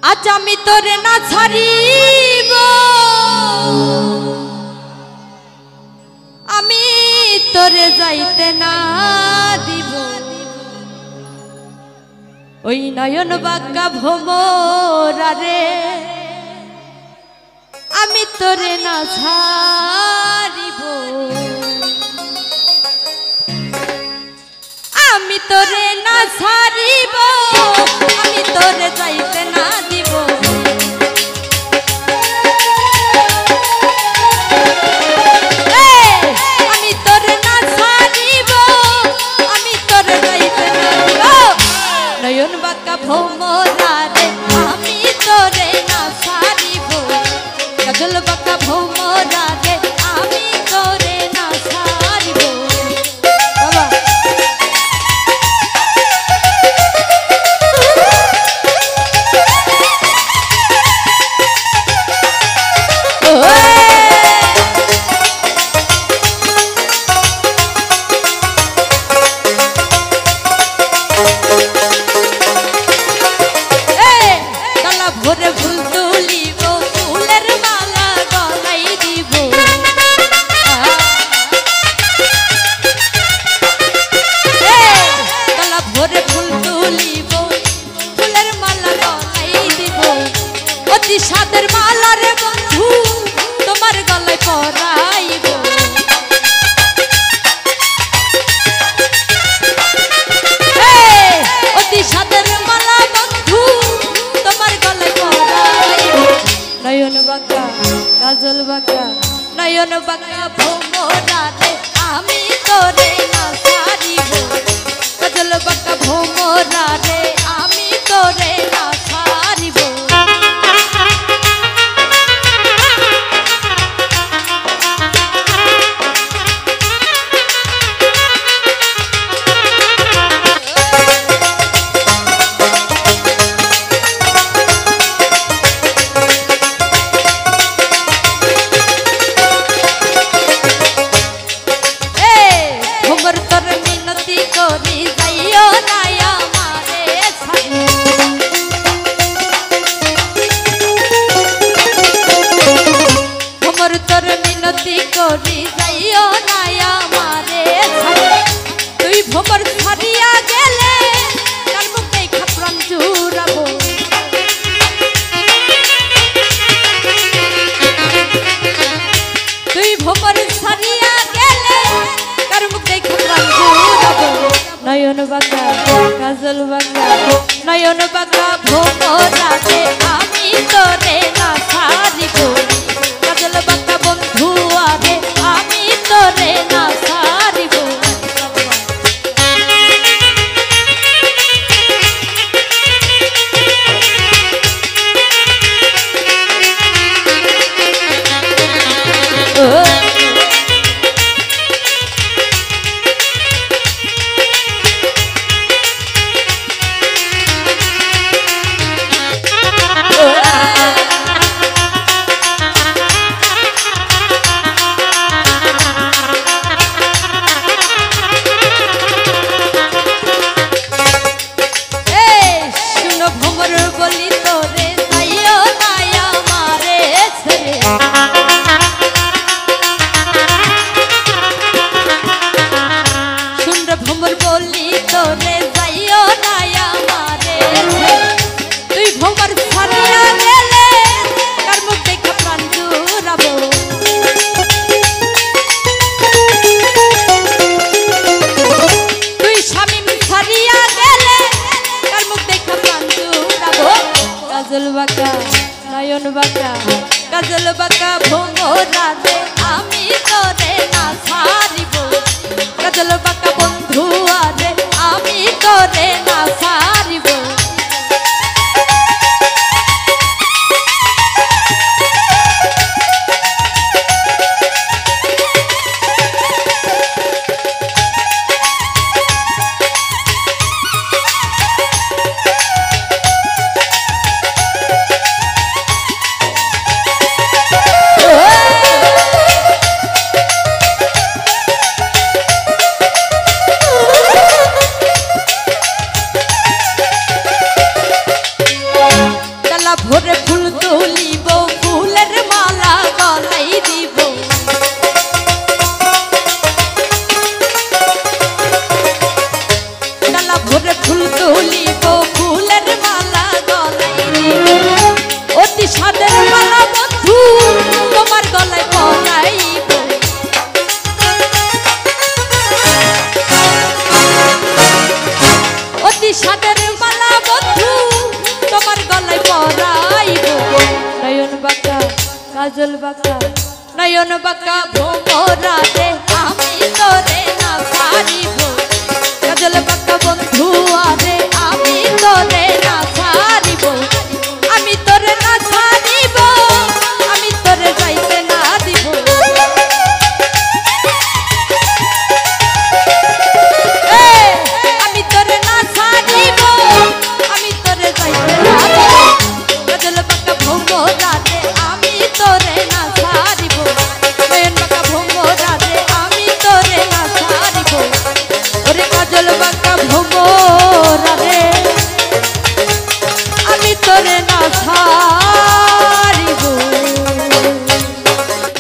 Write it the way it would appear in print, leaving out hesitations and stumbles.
আজ আমি তোরে না ছাড়িব, আমি তোরে যাইতে না দিব। ওই নয়ন বাঁকা ভোমরা রে, আমি তোরে না ছাড়িব, আমি তোরে না ছাড়িব, আমি তোরে যাইতে না দিব। আমি তোরে না ছাড়িব, আমি তোরে যাইতে না দিব। নয়ন বাঁকা ভোমরা রে, আমি তোরে না ছাড়িব, কাজল বাঁকা ভোমরা রে, আমি তোরে না ছাড়িব। বাবা ভোরে ফুল তুলিব, ফুলের মালা গলাই দিব। ভোরে ফুল তুলিব, ফুলের মালা গলাই দিব। অতি সাদের মালা রে বন্ধু, তোমার গলায় পরাইব। অতি সাদের মালা বন্ধু, তোমার গলায় পরাইব। নয়ন বাঁকা কাজল বাঁকা, নয়ন বাঁকা ভোমরা রে, আমি তোরে না ছাড়িব, কাজল বাঁকা ভোমরা রে, আমি তোরে না ছাড়িব। করি যাইও না আমারে ছাড়ে, তুই ভোমর ছাড়িয়া গেলে তার মুখে খাপরান জুড়াবো। তুই ভোমর ছাড়িয়া গেলে তার মুখে খাপরান জুড়াবো। নয়ন বাঁকা কাজল বাঁকা, নয়ন বাঁকা ভোমরা রে, আমি তোরে না ছাড়িব, কাজল বাঁকা বন্ধু আরে, আমি তোরে না ছাড়িব। কাজল বাঁকা নয়ন বাঁকা, কাজল বাঁকা ভোমরা রে, আমি তোরে না ছাড়িব, কাজল বাঁকা বন্ধু আরে, আমি তোরে না ছাড়িব। কাজল বাঁকা নয়ন বাঁকা ভোমরাতে